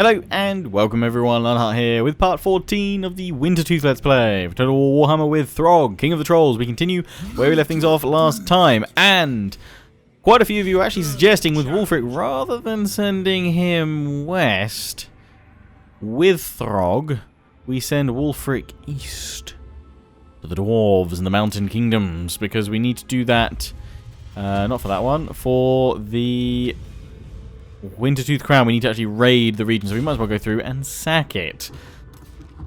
Hello and welcome everyone, Lionheart here with part 14 of the Wintertooth Let's Play for Total War Warhammer with Throgg, King of the Trolls. We continue where we left things off last time, and quite a few of you are actually suggesting with Wulfric, rather than sending him west with Throgg, we send Wulfric east to the Dwarves and the Mountain Kingdoms, because we need to do that, not for that one, for the Wintertooth Crown. We need to actually raid the region, so we might as well go through and sack it.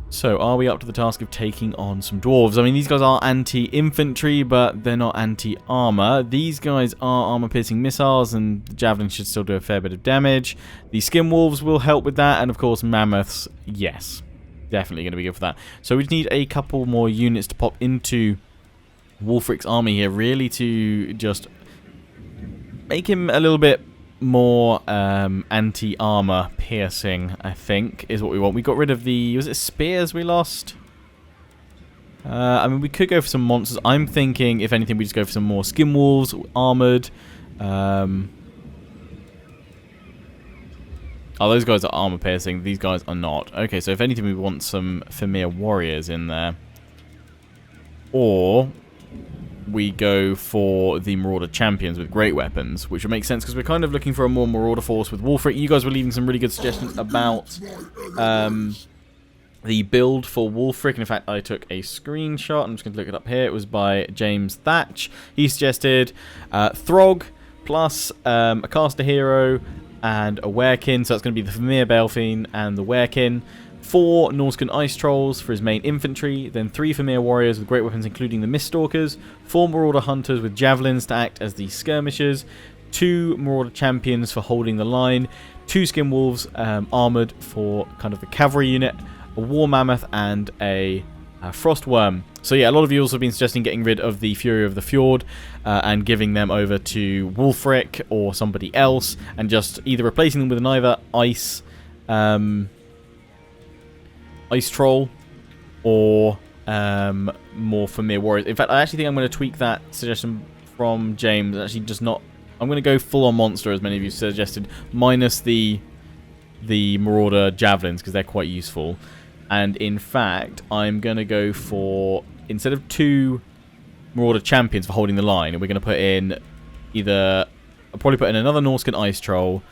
So, are we up to the task of taking on some dwarves? I mean, these guys are anti-infantry, but they're not anti-armor. These guys are armor-piercing missiles, and the javelins should still do a fair bit of damage. The skin wolves will help with that, and of course, mammoths, yes. Definitely going to be good for that. So, we just need a couple more units to pop into Wulfric's army here, really to just make him a little bit more anti-armor piercing, I think, is what we want. We got rid of the... was it spears we lost? I mean, we could go for some monsters. I'm thinking, if anything, we just go for some more skin wolves, armored. Oh, those guys are armor piercing. These guys are not. Okay, so if anything, we want some Familiar warriors in there. Or we go for the Marauder champions with great weapons, which would make sense because we're kind of looking for a more Marauder force with Wulfric. You guys were leaving some really good suggestions about the build for Wulfric, and in fact I took a screenshot. I'm just going to look it up here. It was by James Thatch. He suggested Throgg plus a caster hero and a werekin, so that's going to be the Familiar Balefin and the werekin. 4 Norscan Ice Trolls for his main infantry, then 3 Familiar Warriors with great weapons including the Miststalkers, 4 Marauder Hunters with javelins to act as the skirmishers, 2 Marauder Champions for holding the line, 2 Skin Wolves armoured for kind of the cavalry unit, a War Mammoth and a Frost Worm. So yeah, a lot of you also have been suggesting getting rid of the Fury of the Fjord and giving them over to Wulfric or somebody else, and just either replacing them with either Ice Troll or more Familiar Warriors. In fact, I actually think I'm going to tweak that suggestion from James. Actually, just not... I'm going to go full-on monster, as many of you suggested, minus the Marauder javelins, because they're quite useful. And in fact, I'm going to go for, instead of 2 Marauder champions for holding the line, we're going to put in either... I'll probably put in another Norscan Ice Troll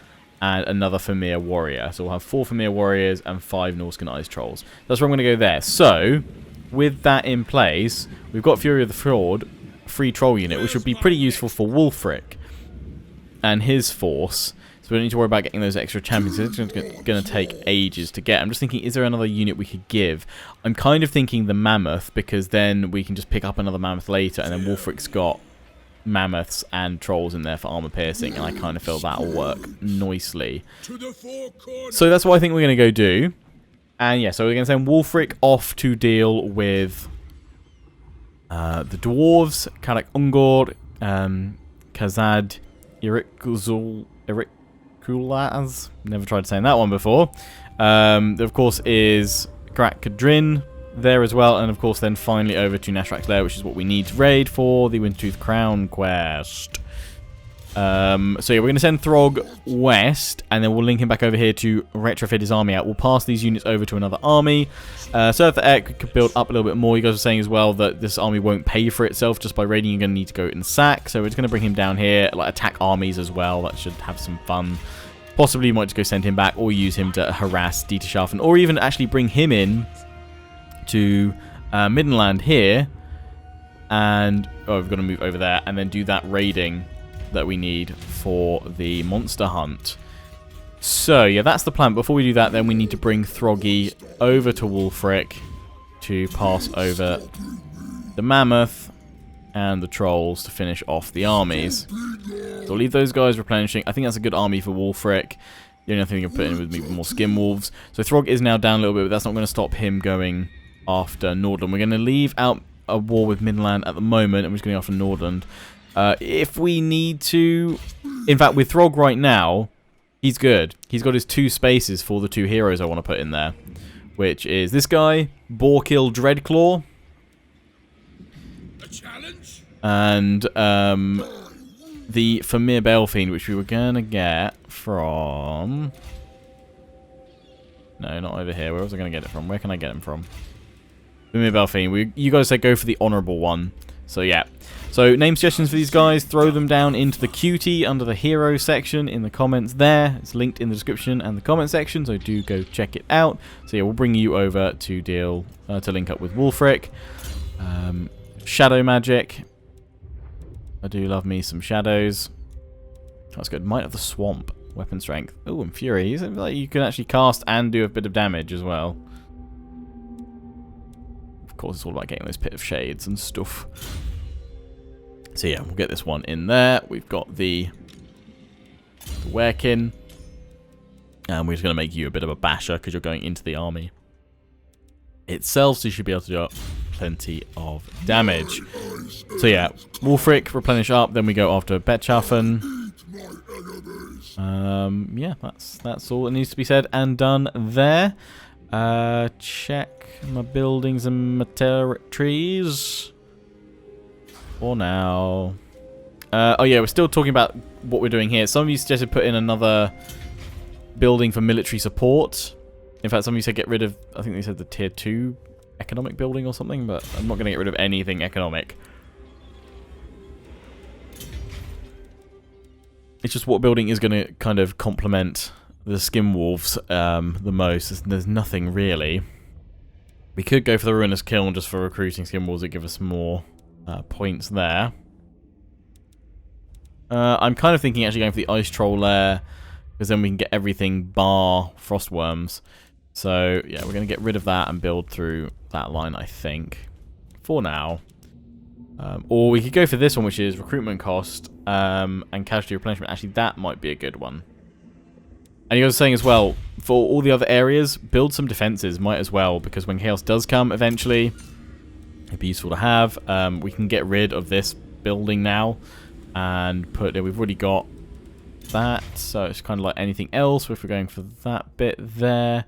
and another Familiar Warrior. So we'll have 4 Familiar Warriors and 5 Norscan Ice Trolls. That's where I'm going to go there. So, with that in place, we've got Fury of the Fjord, free troll unit, which would be pretty useful for Wulfric and his force. So we don't need to worry about getting those extra champions. It's going to take ages to get. I'm just thinking, is there another unit we could give? I'm kind of thinking the Mammoth, because then we can just pick up another Mammoth later, and then Wulfric's got mammoths and trolls in there for armor piercing, and I kind of feel that'll work nicely. So that's what I think we're going to go do. And yeah, so we're going to send Wulfric off to deal with the dwarves, Karak Ungord, Kazad, Irikulaz. Never tried saying that one before. There, of course, is Karak Kadrin there as well, and of course then finally over to Nashrak's Lair, which is what we need to raid for the Wintertooth Crown quest. So yeah, we're going to send Throgg west, and then we'll link him back over here to retrofit his army out. We'll pass these units over to another army. Surf the Ek could build up a little bit more. You guys are saying as well that this army won't pay for itself just by raiding. You're going to need to go and sack, so we're just going to bring him down here, like attack armies as well. That should have some fun. Possibly you might just go send him back, or use him to harass Dieter Schaffen, or even actually bring him in to Middenland here, and we've got to move over there and then do that raiding that we need for the monster hunt. So yeah, that's the plan. Before we do that, then we need to bring Throggy over to Wulfric to pass over the Mammoth and the Trolls to finish off the armies. So I'll leave those guys replenishing. I think that's a good army for Wulfric. The only thing you can put in would be more Skin Wolves. So Throgg is now down a little bit, but that's not going to stop him going after Nordland. We're going to leave out a war with Midland at the moment, and we're just going after Nordland. If we need to... In fact, with Throgg right now, he's good. He's got his 2 spaces for the 2 heroes I want to put in there, which is this guy, Borkill Dreadclaw, and the Familiar Balefin, which we were going to get from No, not over here. Where was I going to get it from? Where can I get him from? Boomy Belfine. You guys said go for the honourable one. So, yeah. So, name suggestions for these guys. Throw them down into the QT under the hero section in the comments there. It's linked in the description and the comment section, so do go check it out. So, yeah, we'll bring you over to to link up with Wulfric. Shadow magic. I do love me some shadows. That's good. Might of the Swamp. Weapon strength. Oh, and Fury. Like you can actually cast and do a bit of damage as well. Of course, it's all about getting those Pit of Shades and stuff. So yeah, we'll get this one in there. We've got the Werekin. And we're just going to make you a bit of a basher because you're going into the army itself. So you should be able to do plenty of damage. So yeah, Wulfric, replenish up. Then we go after Betchafen. Yeah, that's all that needs to be said and done there. Check my buildings and my territories. For now. Oh yeah, we're still talking about what we're doing here. Some of you suggested put in another building for military support. In fact, some of you said get rid of, I think they said the tier 2 economic building or something, but I'm not going to get rid of anything economic. It's just what building is going to kind of complement the Skin Wolves the most. There's nothing really. We could go for the Ruinous Kiln just for recruiting Skin Wolves that give us more points there. I'm kind of thinking actually going for the Ice Troll Lair, because then we can get everything bar Frostworms. So yeah, we're going to get rid of that and build through that line, I think, for now. Or we could go for this one, which is recruitment cost and casualty replenishment. Actually, that might be a good one. And you guys are saying as well, for all the other areas, build some defenses, might as well, because when Chaos does come eventually, it'd be useful to have. We can get rid of this building now and put it. We've already got that, so it's kind of like anything else. If we're going for that bit there,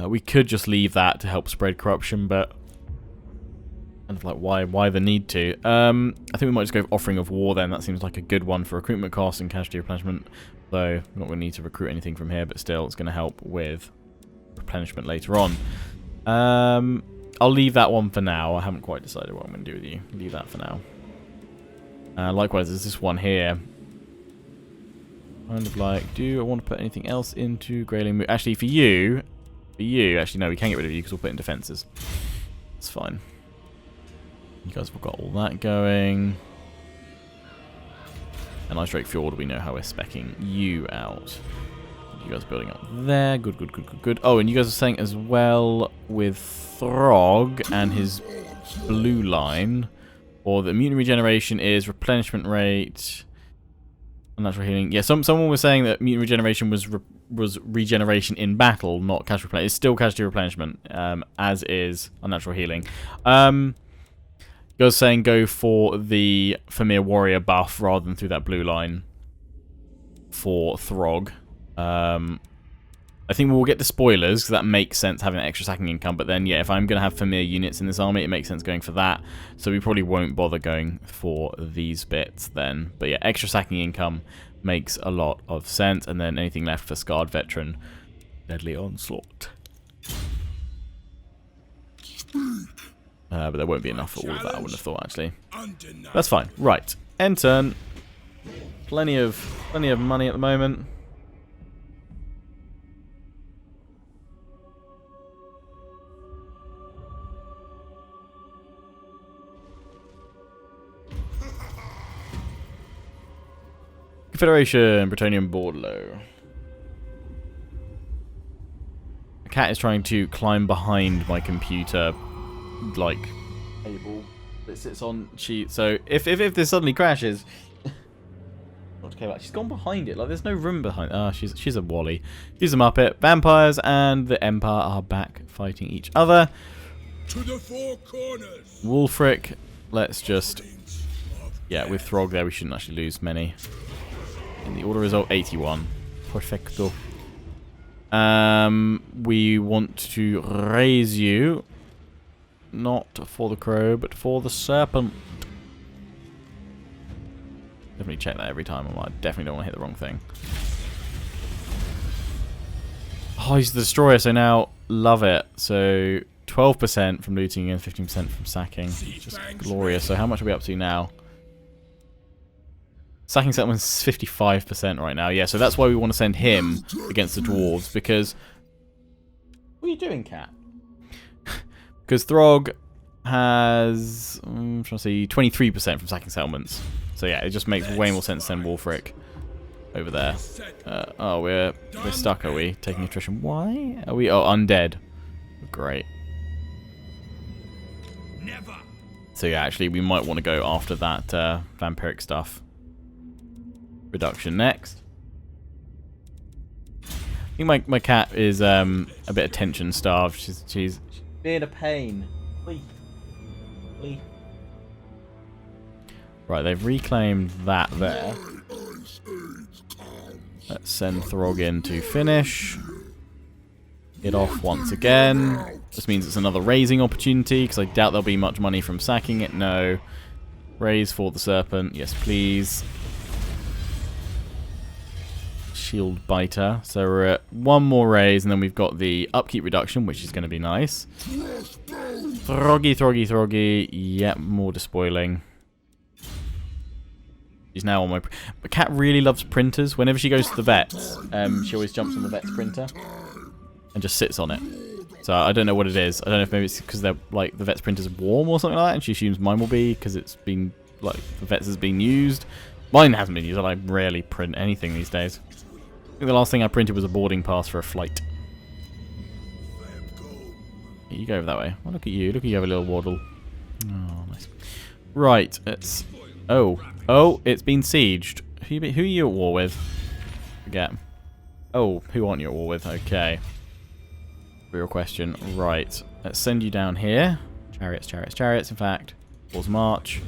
we could just leave that to help spread corruption, but kind of like why the need to? I think we might just go for Offering of War then. That seems like a good one for recruitment costs and casualty replenishment. Though we're not going to need to recruit anything from here, but still it's going to help with replenishment later on. I'll leave that one for now. I haven't quite decided what I'm going to do with you. Leave that for now. Likewise, there's this one here. Kind of like, do I want to put anything else into Greyling Moon? Actually, for you, actually no, we can't get rid of you because we'll put in defenses. It's fine. You guys have got all that going. And Ice Drake Fjord, we know how we're speccing you out. You guys are building up there. Good, good, good, good, good. Oh, and you guys are saying as well with Throgg and his blue line, or the immune regeneration is replenishment rate, unnatural healing. Yeah, someone was saying that mutant regeneration was regeneration in battle, not casualty replenishment. It's still casualty replenishment, as is unnatural healing. You guys saying go for the Famir Warrior buff rather than through that blue line for Throgg. I think we'll get the spoilers, because that makes sense having an extra sacking income, but then, yeah, if I'm going to have Famir units in this army, it makes sense going for that, so we probably won't bother going for these bits then. But yeah, extra sacking income makes a lot of sense, and then anything left for Scarred Veteran, Deadly Onslaught. But there won't be enough for all of that, I wouldn't have thought, actually. That's fine. Right. End turn. Plenty of money at the moment. Confederation, Bretonnian Bordeaux. The cat is trying to climb behind my computer, like table that sits on sheet. So if this suddenly crashes, not okay, she's gone behind it. Like there's no room behind. Ah, she's a Wally. She's a Muppet. Vampires and the Empire are back fighting each other. To the four corners. Wulfric, let's just with Throgg there, we shouldn't actually lose many. In the order result, 81. Perfecto. We want to raise you. Not for the crow, but for the serpent. Definitely check that every time. I definitely don't want to hit the wrong thing. Oh, he's the destroyer, so now love it. So 12% from looting and 15% from sacking. Just glorious. So how much are we up to now? Sacking settlement's 55% right now. Yeah, so that's why we want to send him against the dwarves, because... What are you doing, cat? Because Throgg has... I'm trying to see... 23% from sacking settlements. So yeah, it just makes way more sense to send Wulfric over there. Oh, we're stuck, are we? Taking attrition. Why? Are we... Oh, undead. Great. So yeah, actually, we might want to go after that vampiric stuff. Reduction next. I think my cat is a bit attention starved. She's being a pain. Please. Please. Right, they've reclaimed that there. Let's send Throgg in to finish. Get off once again. This means it's another raising opportunity, because I doubt there'll be much money from sacking it. No. Raise for the serpent. Yes, please. Shield biter. So we're at one more raise, and then we've got the upkeep reduction, which is going to be nice. Throggy, Throggy, Throggy. Yep, more despoiling. She's now on my... My cat really loves printers. Whenever she goes to the vets, she always jumps on the vet's printer and just sits on it. So I don't know what it is. I don't know if maybe it's because they're like the vet's printer's warm or something like that, and she assumes mine will be because it's been like the vet's has been used. Mine hasn't been used. I like rarely print anything these days. I think the last thing I printed was a boarding pass for a flight. You go over that way. Oh, look at you. Look at you have a little waddle. Oh, nice. Right, it's... Oh, it's been sieged. Who are you at war with? Forget. Oh, who aren't you at war with? Okay. Real question. Right. Let's send you down here. Chariots, chariots, chariots, in fact. Force march.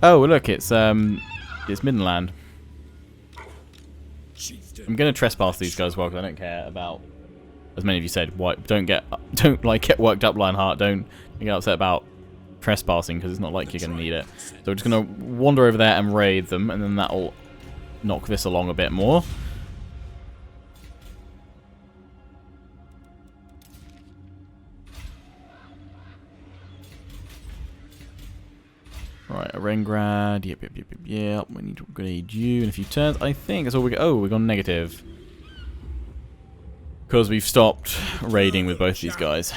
Oh, look, it's Midland. I'm going to trespass these guys well, because I don't care about, as many of you said, don't like get worked up, Lionheart. Don't get upset about trespassing, because it's not like you're going to need it. So we're just going to wander over there and raid them, and then that'll knock this along a bit more. Right, a Rengrad. Yep. We need to upgrade you in a few turns. I think that's all we got. Oh, we've gone negative. Because we've stopped raiding with both these guys.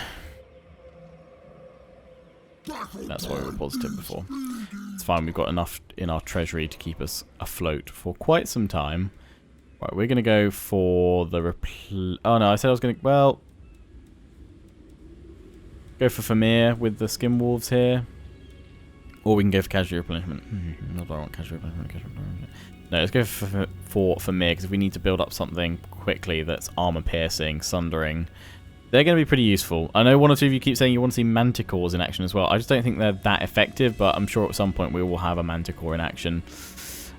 That's why we were positive before. It's fine, we've got enough in our treasury to keep us afloat for quite some time. Right, we're going to go for the oh no, I said I was going to... Well... Go for Famir with the Skin Wolves here. Or we can go for casualty replenishment. Not that I want casualty replenishment. No, let's go for Famir, because if we need to build up something quickly that's armor piercing, sundering, they're going to be pretty useful. I know one or two of you keep saying you want to see Manticores in action as well. I just don't think they're that effective, but I'm sure at some point we will have a Manticore in action.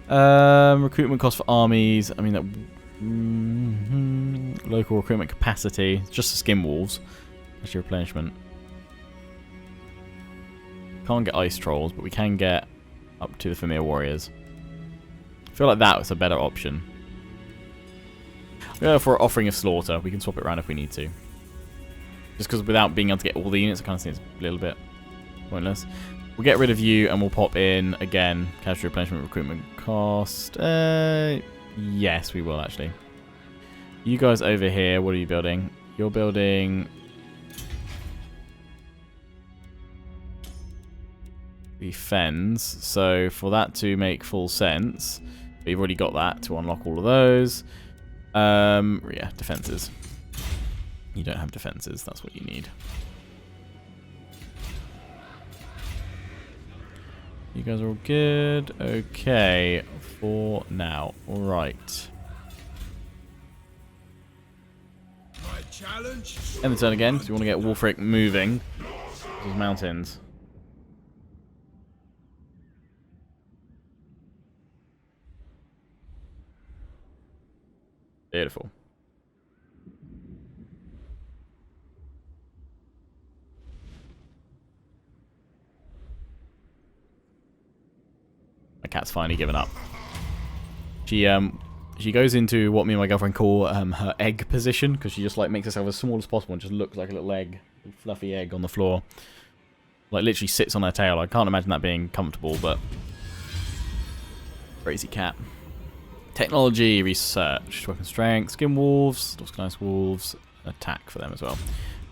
Recruitment cost for armies. I mean, that local recruitment capacity. Just the Skin Wolves. That's your replenishment. Can't get Ice Trolls, but we can get up to the Famir Warriors. I feel like that was a better option. Go for Offering of Slaughter. We can swap it around if we need to. Just because without being able to get all the units, I kind of think it's a little bit pointless. We'll get rid of you and we'll pop in, again, casualty replenishment recruitment cost. Yes, we will actually. You guys over here, what are you building? You're building... the Fens. So for that to make full sense, we've already got that to unlock all of those. Yeah, defenses. You don't have defenses, that's what you need. You guys are all good. Okay, for now. Alright. End the turn again, because we want to get Wulfric moving. Those mountains. Beautiful. My cat's finally given up. She she goes into what me and my girlfriend call her egg position, because she just like makes herself as small as possible and just looks like a little egg, a fluffy egg on the floor. Like literally sits on her tail. I can't imagine that being comfortable, but crazy cat. Technology, research, weapon strength, skin wolves, nice wolves, attack for them as well.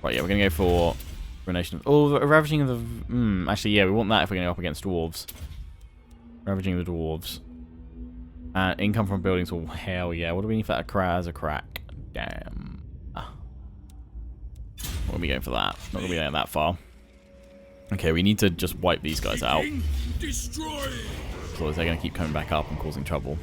Right, yeah, we're gonna go for Ruination of ravaging of the. Actually, yeah, we want that if we're gonna go up against dwarves. Ravaging the dwarves. Income from buildings. Oh hell yeah! What do we need for that? A crack. Damn. What are we going for that? Not gonna be going that far. Okay, we need to just wipe these guys out. Otherwise they're gonna keep coming back up and causing trouble.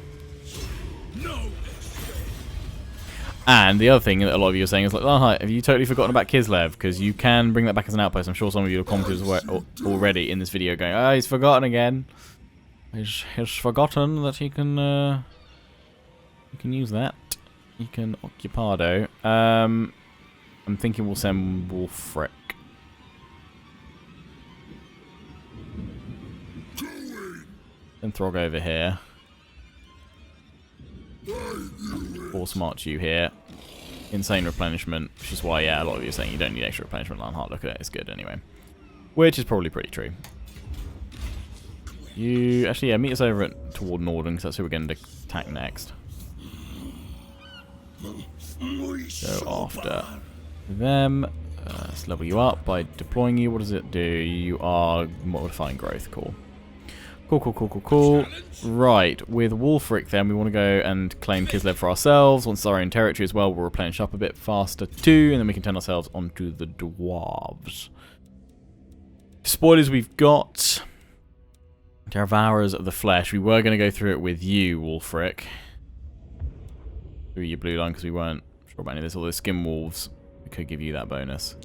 And the other thing that a lot of you are saying is like, oh, hi, have you totally forgotten about Kislev? Because you can bring that back as an outpost. I'm sure some of you have commented already in this video going, oh, he's forgotten again. He's forgotten that he can use that. He can Occupado. I'm thinking we'll send Wolfric. Then Throgg over here. Force march you here. Insane replenishment, which is why, yeah, a lot of you are saying you don't need extra replenishment. Lionheart, look at it, it's good anyway. Which is probably pretty true. You actually, yeah, meet us over toward Norden, because that's who we're going to attack next. Go after them. Let's level you up by deploying you. What does it do? You are modifying growth. Cool. Cool. Right, with Wolfric then, we want to go and claim Kislev for ourselves. Once it's our own territory as well, we'll replenish up a bit faster too, and then we can turn ourselves onto the dwarves. Spoilers we've got. Devourers of the Flesh. We were going to go through it with you, Wolfric. Through your blue line, because we weren't sure about any of this. Although Skin Wolves, we could give you that bonus.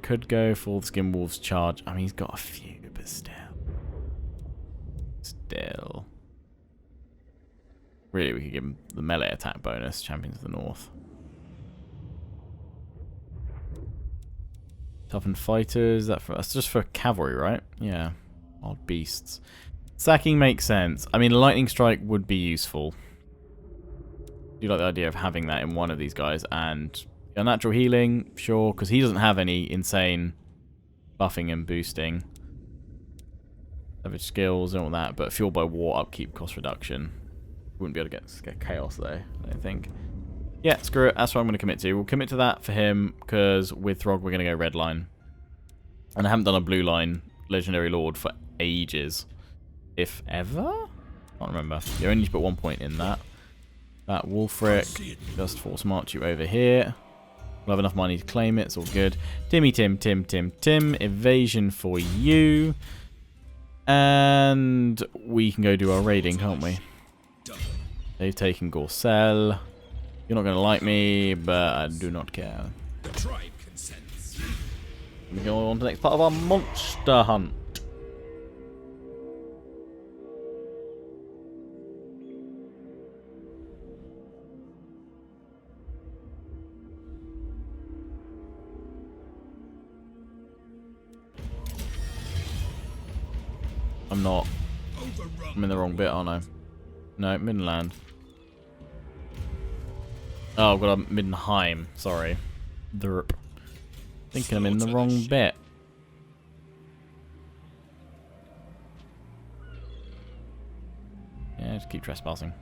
Could go for the Skin Wolves charge. I mean, he's got a few, but still. Really, we could give him the melee attack bonus, Champions of the North. Toughened Fighters, that's just for cavalry, right? Yeah. Odd beasts. Sacking makes sense. I mean, Lightning Strike would be useful. Do you like the idea of having that in one of these guys? And Unnatural Healing, sure, because he doesn't have any insane buffing and boosting. Savage skills and all that, but fueled by war, upkeep, cost reduction. Wouldn't be able to get chaos though, I don't think. Yeah, screw it. That's what I'm going to commit to. We'll commit to that for him, because with Throgg we're going to go red line. And I haven't done a blue line Legendary Lord for ages. If ever? I can't remember. You only need to put 1 point in that. That Wolfric, just force march you over here. We'll have enough money to claim it, it's all good. Tim, evasion for you. And we can go do our raiding, can't we? They've taken Gorcel. You're not going to like me, but I do not care. We go on to the next part of our monster hunt. I'm not. I'm in the wrong bit, aren't I? No, Midland. Oh, I've got a Middenheim. Sorry. Derp. Thinking I'm in the wrong bit. Yeah, just keep trespassing.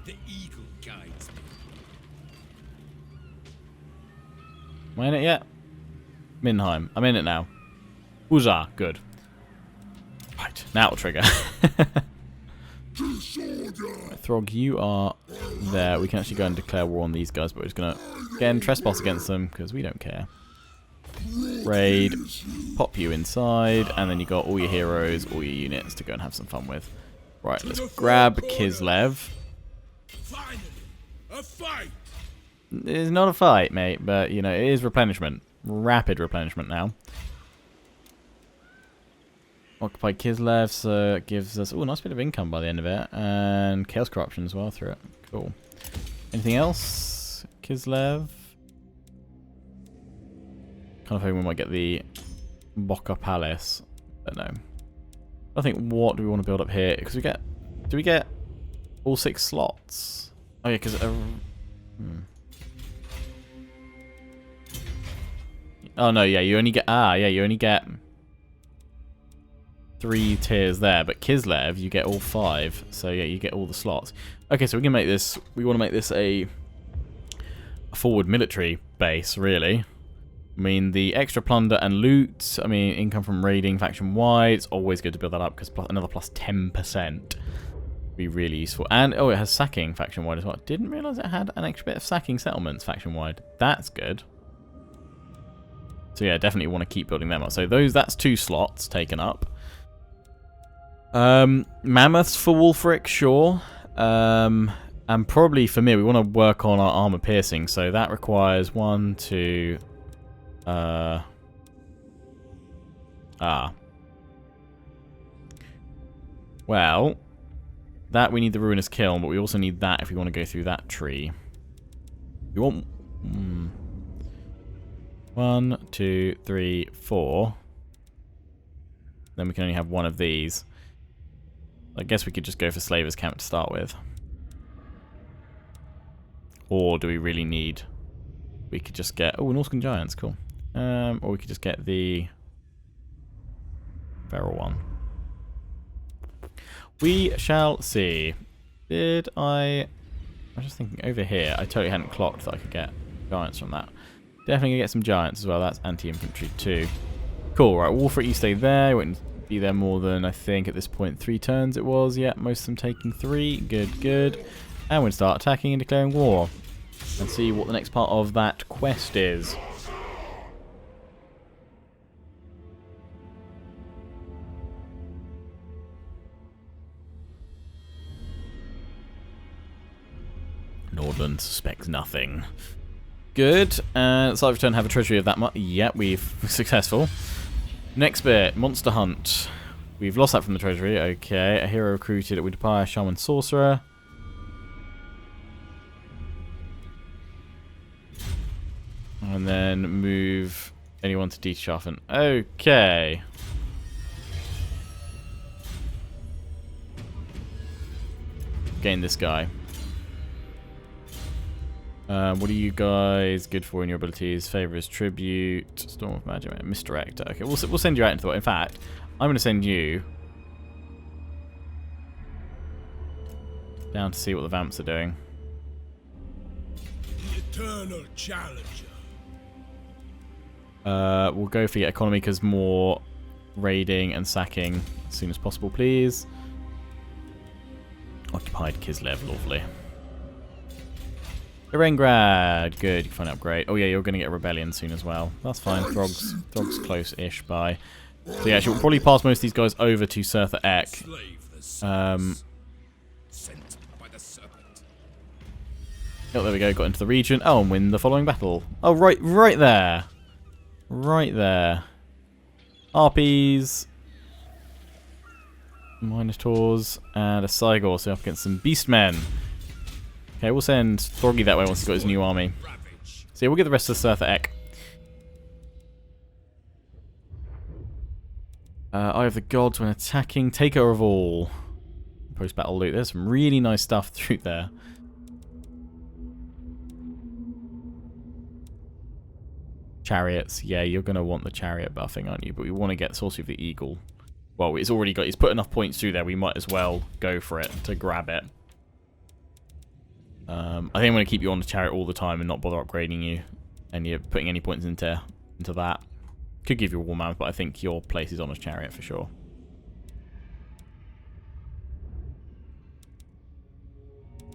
The eagle guides me. Am I in it yet? Middenheim. I'm in it now. Huzzah. Good. Right, now it'll trigger. Throgg, you are there. We can actually go and declare war on these guys, but we're just going to, again, trespass against them, because we don't care. Raid, pop you inside, and then you got all your heroes, all your units to go and have some fun with. Right, let's grab Kislev. It's not a fight, mate, but, you know, it is replenishment. Rapid replenishment now. Occupy Kislev, so it gives us a nice bit of income by the end of it, and Chaos Corruption as well through it. Cool. Anything else? Kislev. Kind of hoping we might get the Boca Palace, but no. I think what do we want to build up here? Because we get, do we get All 6 slots. Oh yeah, because... Oh no, yeah, you only get... Ah, yeah, you only get 3 tiers there, but Kislev, you get all 5. So yeah, you get all the slots. Okay, so we can make this... We want to make this a forward military base, really. I mean, the extra plunder and loot, I mean, income from raiding faction-wide, it's always good to build that up, because another plus 10% would be really useful. And, oh, it has sacking faction-wide as well. Didn't realise it had an extra bit of sacking settlements faction-wide. That's good. So yeah, definitely want to keep building them up. So that's 2 slots taken up. Mammoths for Wulfric, sure. And probably for me, we want to work on our armor piercing. So that requires 1, 2... Well, that we need the Ruinous Kiln, but we also need that if we want to go through that tree. We want... 1, 2, 3, 4. Then we can only have 1 of these. I guess we could just go for Slaver's Camp to start with. Or do we really need... We could just get... Oh, Norscan Giants, cool. Or we could just get the feral one. We shall see. I'm just thinking over here. I totally hadn't clocked that I could get giants from that. Definitely gonna get some giants as well. That's anti-infantry too. Cool, right, Wulfric, you stay there. You won't be there more than, I think, at this point, 3 turns it was. Yeah, most of them taking 3. Good, good. And we'll start attacking and declaring war. And see what the next part of that quest is. Nordland suspects nothing. Good. And so I've returned to have a treasury of that much. Yep, we've successful. Next bit, monster hunt. We've lost that from the treasury. Okay, a hero recruited at Widpire, Shaman Sorcerer. And then move anyone to Dietschaffen. Okay. Gain this guy. What are you guys good for in your abilities? Favor is tribute, storm of magic, misdirector. Okay, we'll send you out into the world. In fact, I'm going to send you down to see what the vamps are doing. The eternal challenger. We'll go for your economy because more raiding and sacking as soon as possible, please. Occupied Kislev, lovely. Irengrad, good, you can find an upgrade. Oh yeah, you're going to get a rebellion soon as well. That's fine, Throgg's close-ish by. So yeah, actually, we'll probably pass most of these guys over to Surtha Ek. Oh, there we go, got into the region. Oh, and win the following battle. Oh, right there. Right there. Harpies. Minotaurs. And a Cygor, so up against some Beastmen. Okay, we'll send Throggy that way once he's got his new army. So yeah, we'll get the rest of the Surtha Ek. Eye of the Gods when attacking. Taker of all. Post-battle loot. There's some really nice stuff through there. Chariots. Yeah, you're going to want the chariot buffing, aren't you? But we want to get Sorcery of the Eagle. Well, it's already got... He's put enough points through there. We might as well go for it to grab it. I think I'm going to keep you on the chariot all the time and not bother upgrading you. And you're putting any points into that. Could give you a war mammoth, but I think your place is on a chariot for sure.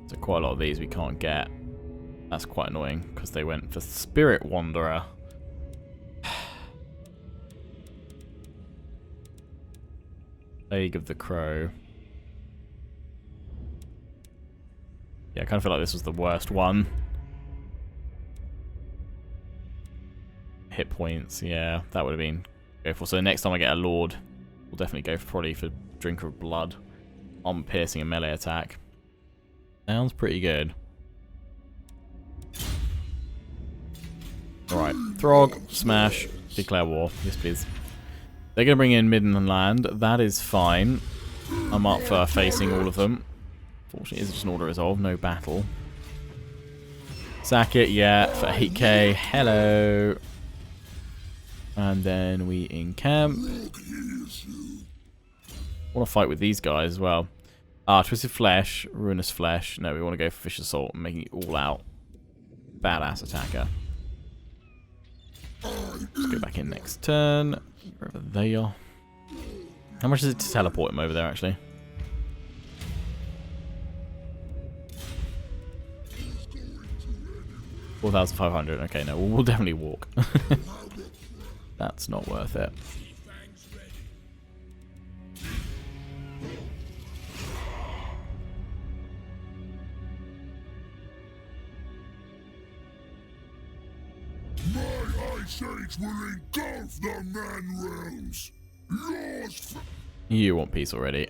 So quite a lot of these we can't get. That's quite annoying because they went for Spirit Wanderer. Plague of the Crow. Yeah, I kind of feel like this was the worst one. Hit points, yeah, that would have been go for. So next time I get a Lord, we'll definitely go probably for Drinker of Blood, on piercing and melee attack. Sounds pretty good. Alright, Throgg, smash, declare war. Yes, please. They're going to bring in Midland Land. That is fine. I'm up for facing all of them. Fortunately, it's just an order resolve, no battle. Sack it, yeah, for 8k. Hello. And then we encamp. Want to fight with these guys as well. Ah, Twisted Flesh, Ruinous Flesh. No, we want to go for Fish Assault and making it all out. Badass attacker. Let's go back in next turn. Wherever they are. How much is it to teleport him over there, actually? $4,500. Okay, no, we'll definitely walk. That's not worth it. My ice age will engulf the man realms. Yours. You want peace already.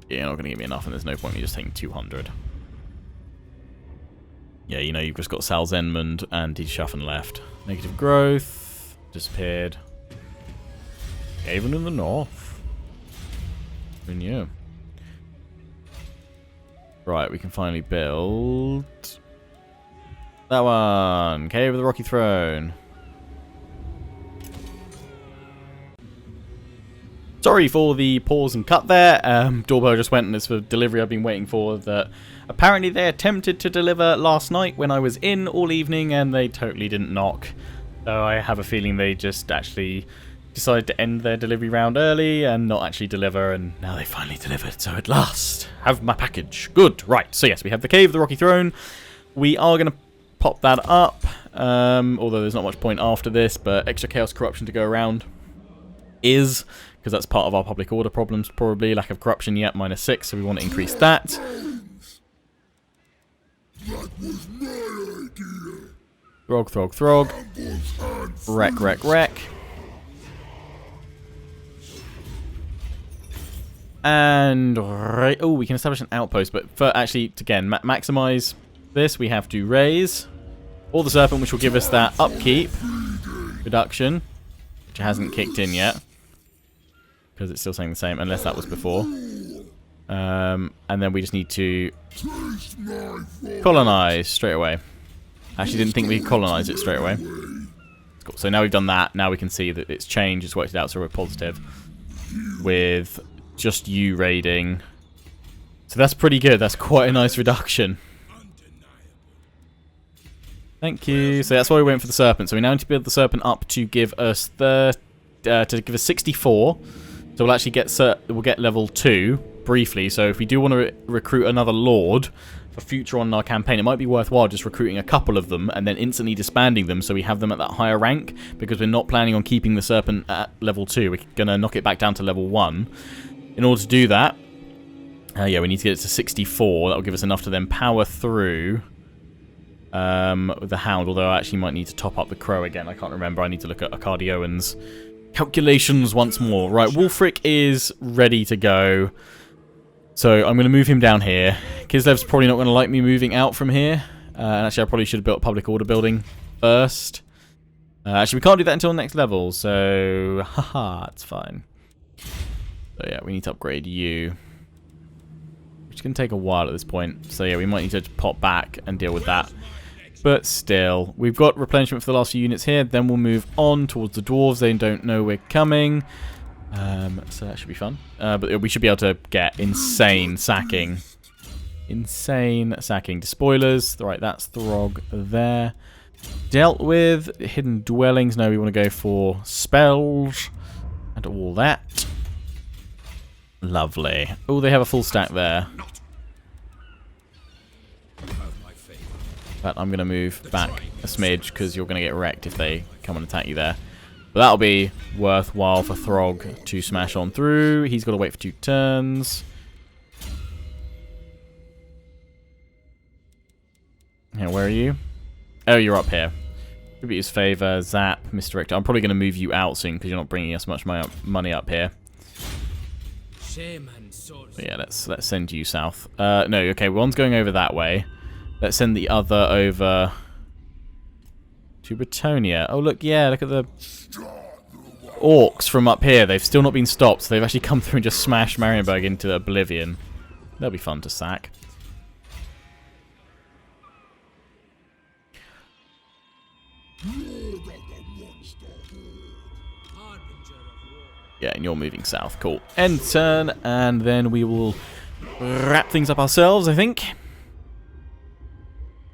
Yeah, you're not going to give me enough, and there's no point in me just taking 200. Yeah, you know, you've just got Sal Zenmund and he's Shuffin left. Negative growth. Disappeared. Haven in the north. Who knew? Right, we can finally build that one. Cave of the Rocky Throne. Sorry for the pause and cut there. Doorbell just went and it's for delivery I've been waiting for. That apparently they attempted to deliver last night when I was in all evening and they totally didn't knock. So I have a feeling they just actually decided to end their delivery round early and not actually deliver, and now they finally delivered. So at last, have my package. Good. Right. So yes, we have the Cave of the Rocky Throne. We are going to pop that up, although there's not much point after this, but extra Chaos Corruption to go around is, because that's part of our public order problems, probably. Lack of corruption yet, -6, so we want to increase that. That was my idea. Throgg, Throgg, Throgg. Wreck, wreck, wreck. And, right, oh, we can establish an outpost, but for actually, again, maximize this, we have to raise all the Serpent, which will give us that upkeep reduction, which hasn't kicked in yet, because it's still saying the same, unless that was before. And then we just need to colonize straight away. Actually, didn't think we could colonize it straight away. Cool. So now we've done that. Now we can see that it's changed. It's worked it out, so we're positive with just you raiding. So that's pretty good. That's quite a nice reduction. Thank you. So that's why we went for the Serpent. So we now need to build the Serpent up to give us 64. So we'll actually get we'll get level 2 briefly. So if we do want to recruit another Lord for future on our campaign, it might be worthwhile just recruiting a couple of them and then instantly disbanding them so we have them at that higher rank, because we're not planning on keeping the Serpent at level 2. We're going to knock it back down to level 1. In order to do that, yeah, we need to get it to 64. That will give us enough to then power through with the Hound, although I actually might need to top up the Crow again. I can't remember. I need to look at Arcadia Owen's calculations once more. Right, Wulfric is ready to go. So I'm going to move him down here. Kislev's probably not going to like me moving out from here. And actually, I probably should have built a public order building first. Actually, we can't do that until next level, so haha, it's fine. So yeah, we need to upgrade you, which can take a while at this point. So yeah, we might need to pop back and deal with that. But still, we've got replenishment for the last few units here. Then we'll move on towards the dwarves. They don't know we're coming. So that should be fun. But we should be able to get insane sacking. Insane sacking. Despoilers. Right, that's Throgg there. Dealt with. Hidden dwellings. No, we want to go for spells and all that. Lovely. Oh, they have a full stack there. But I'm going to move back a smidge because you're going to get wrecked if they come and attack you there. But that'll be worthwhile for Throgg to smash on through. He's got to wait for 2 turns. Yeah, where are you? Oh, you're up here. Tribute his favor. Zap. Misdirect. I'm probably going to move you out soon because you're not bringing us much money up here. But yeah, let's send you south. No, okay, one's going over that way. Let's send the other over to Bretonia. Oh, look, yeah, look at the orcs from up here. They've still not been stopped, so they've actually come through and just smashed Marienburg into oblivion. They'll be fun to sack. Yeah, and you're moving south. Cool. End turn, and then we will wrap things up ourselves, I think.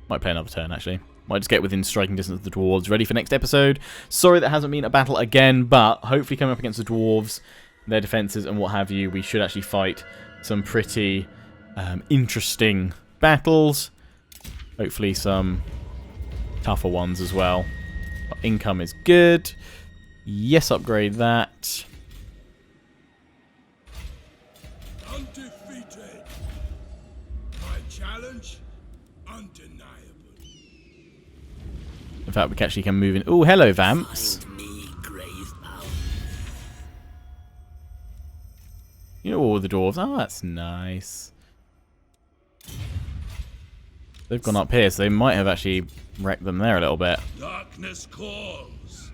Might play another turn, actually. Might just get within striking distance of the dwarves. Ready for next episode. Sorry that hasn't been a battle again, but hopefully coming up against the dwarves, their defenses and what have you, we should actually fight some pretty interesting battles. Hopefully some tougher ones as well. Our income is good. Yes, upgrade that. Undefeated. My challenge, undeniable. In fact, we actually can move in. Oh, hello, Vamps. You know all the dwarves. Oh, that's nice. They've gone up here, so they might have actually wrecked them there a little bit. Darkness calls.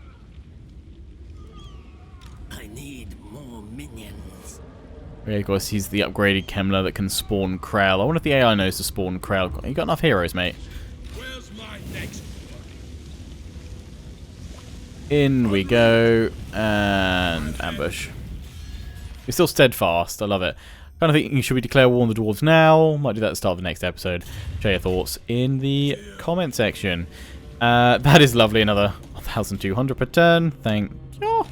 I need more minions. Yeah, of course, he's the upgraded Kemler that can spawn Krell. I wonder if the AI knows to spawn Krell. You got enough heroes, mate. Where's my next one? In we go, and ambush. You're still steadfast. I love it. Kind of thinking, should we declare war on the dwarves now? Might do that at the start of the next episode. Share your thoughts in the comment section. That is lovely. Another 1,200 per turn. Thank you.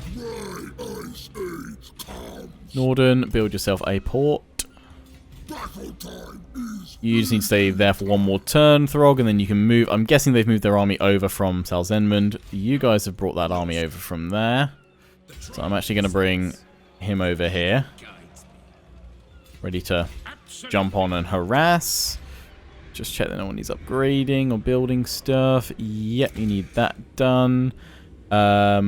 Norden, build yourself a port. You just need to stay there for one more turn, Throgg, and then you can move. I'm guessing they've moved their army over from Salzenmund. You guys have brought that army over from there. So I'm actually going to bring him over here. Ready to jump on and harass. Just check that no one needs upgrading or building stuff. Yep, you need that done. Yeah,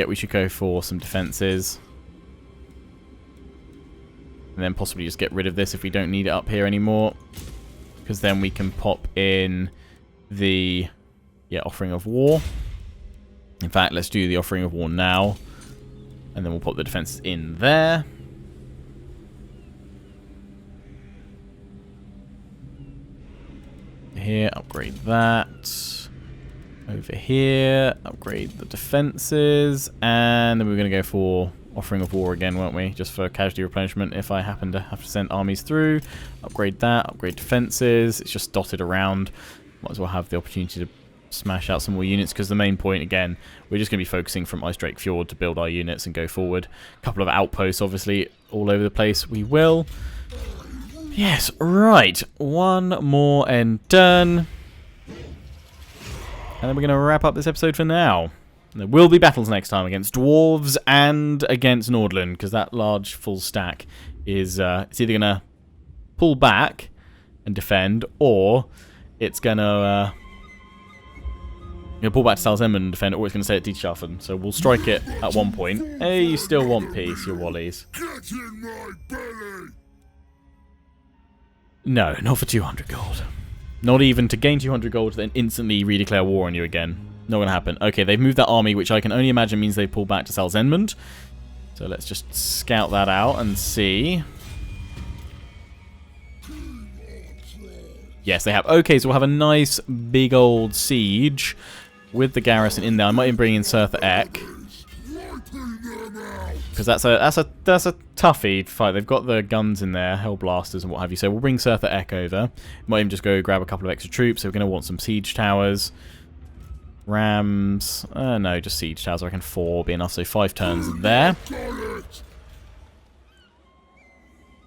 we should go for some defenses. And then possibly just get rid of this if we don't need it up here anymore. Because then we can pop in the Offering of War. In fact, let's do the Offering of War now. And then we'll put the defenses in there. Here, upgrade that. Over here, upgrade the defenses. And then we're going to go for Offering of War again, weren't we? Just for casualty replenishment if I happen to have to send armies through. Upgrade that, upgrade defenses. It's just dotted around. Might as well have the opportunity to smash out some more units, because the main point, again, we're just going to be focusing from Ice Drake Fjord to build our units and go forward. A couple of outposts, obviously, all over the place. We will. Yes, right. One more end turn. And then we're going to wrap up this episode for now. There will be battles next time against dwarves and against Nordland, because that large full stack is it's either going to pull back and defend, or it's going to pull back to Salzemmen and defend, or it's going to stay at Dietschaffen. So we'll strike it at one point. Hey, you still want peace, you wallies. Get in my belly. No, not for 200 gold. Not even to gain 200 gold, then instantly redeclare war on you again. Not going to happen. Okay, they've moved that army, which I can only imagine means they pull back to Salzenmund. So let's just scout that out and see. Yes, they have. Okay, so we'll have a nice big old siege with the garrison in there. I might even bring in Surtha Eck, because that's a toughie fight. They've got the guns in there, Hellblasters and what have you. So we'll bring Surtha Eck over. Might even just go grab a couple of extra troops. So we're going to want some siege towers. Rams. No, just siege towers. I reckon 4 will be enough. So 5 turns there.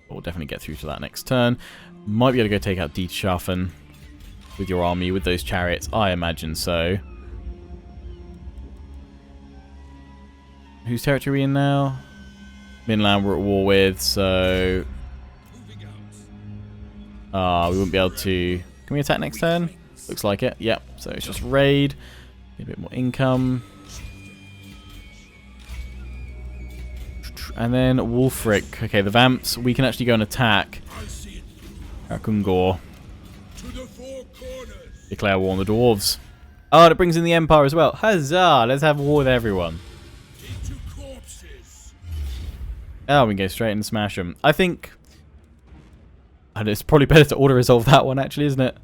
We'll definitely get through to that next turn. Might be able to go take out Dietschaffen with your army, with those chariots. I imagine so. Whose territory are we in now? Midland we're at war with, so... we wouldn't be able to... Can we attack next turn? Looks like it. Yep. So it's just raid. Get a bit more income. And then Wulfric. Okay, the Vamps. We can actually go and attack Kungor. Declare war on the dwarves. Oh, and it brings in the Empire as well. Huzzah! Let's have war with everyone. Oh, we can go straight and smash them. I think And it's probably better to auto-resolve that one, actually, isn't it?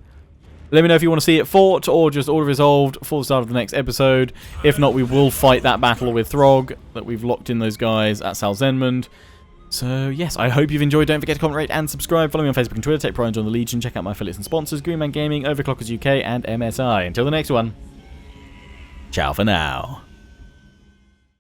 Let me know if you want to see it fought or just auto-resolved for the start of the next episode. If not, we will fight that battle with Throgg that we've locked in those guys at Salzenmund. So, yes, I hope you've enjoyed. Don't forget to comment, rate, and subscribe. Follow me on Facebook and Twitter. Take pride on the Legion. Check out my affiliates and sponsors, Greenman Gaming, Overclockers UK, and MSI. Until the next one, ciao for now.